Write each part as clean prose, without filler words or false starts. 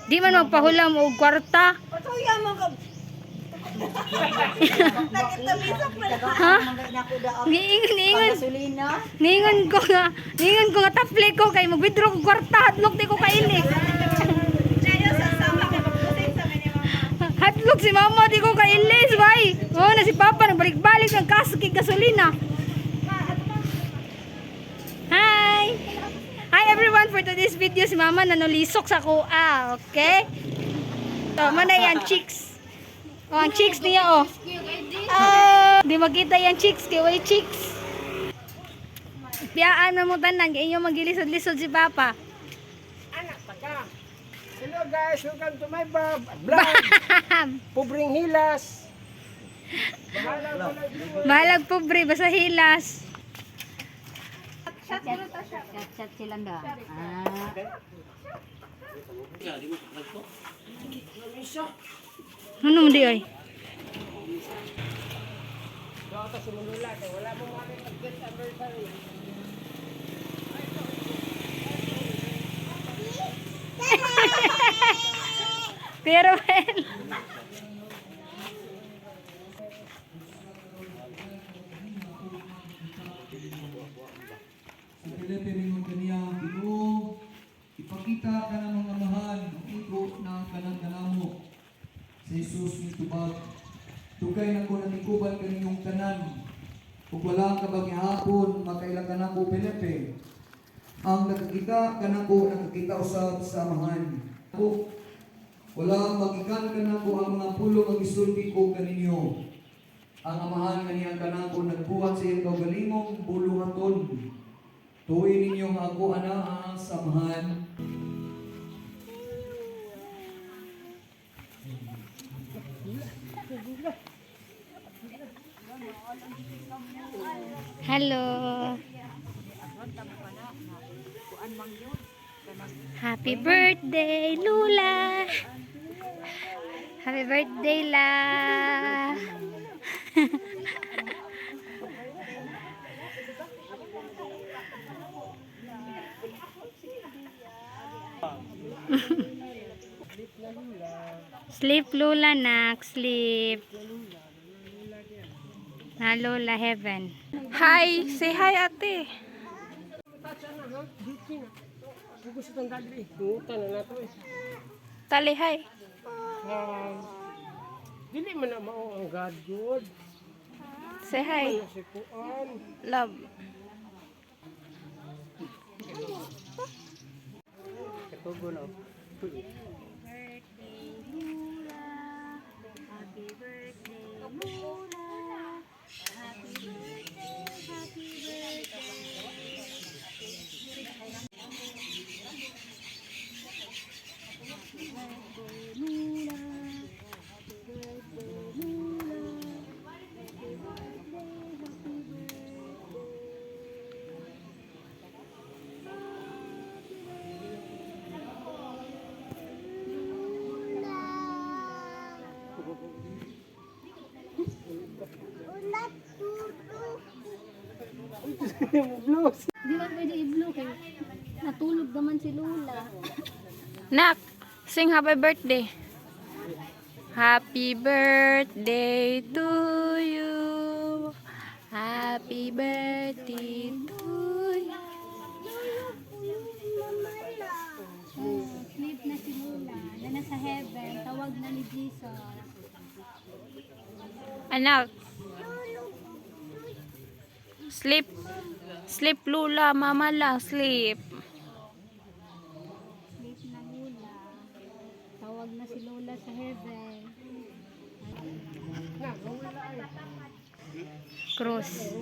Di man magpahulam og kwarta. Ha? Ningon ko nga taple ko kay mag-withdraw ko kwarta, hatlok di ko kaili. Hatlok si mama di ko kailis, bay. Oh, na si papa nagbalik-balik ng kasking gasolina. Hi! Hi everyone, for today's video si mama nanulisok sa kuha, okay? So, mana yan, chicks. Oh, ang chicks niya, oh. Di makita yan, chicks. Kaya chicks. Piyaan mo tanang, inyo magilisod-lisod si papa. Anak taga. Hello guys, welcome to my vlog. Pobreng hilas. Balag pobre, basta hilas. Chat silang dah. Ano mo di ay? Wala mo mali mag-get anniversary. Pero well. Sa pilipining kaniyang Ginoo, ipakita ka ng mga mahal ng iko ng kanang kanamo. Sa Jesus ni tubag, tugay na ko natikuban kaninyong tanan. Kung wala ka ba hapon, makailang ka na ko Pilipi. Ang nakakita ka na ko, nakakita usab sa amahan. Ako, wala magikan ka na ko ang mga pulo ang isulti ko kaninyo. Ang amahan kaniyang kanang ko nagbuhat sa iyong kaugalingong buluhaton. Tuwi ninyo nga ako ana ang samahan. Hello. Happy birthday, Lula. Happy birthday, La. Sleep, Lula, nak. Sleep. Na Lola Heaven. Hi! Say hi, ate. Gusto itong dali. Tungutan na nato eh. Tali, hi. Dili man na mao ang God good. Say hi. Ano si Kuan. Love. Katugo na. Blues. Di ba pwede i-blue kay natulog naman si Lola. Nak, sing happy birthday. Happy birthday to you. Happy birthday to you. Sleep na si Lola. Na nasa heaven. Tawag na ni Jesus. Anak. Sleep. Sleep, Lula. Mama lang, sleep. Sleep na Lola. Tawag na si Lola sa heaven. Cross.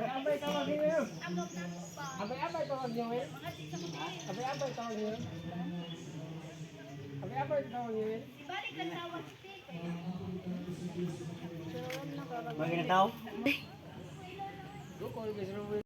Abay tawag niyo. Abay tawag niyo. Abay tawag niyo. Abay tawag niyo. Balik ka tawag stick. Bagay na tao?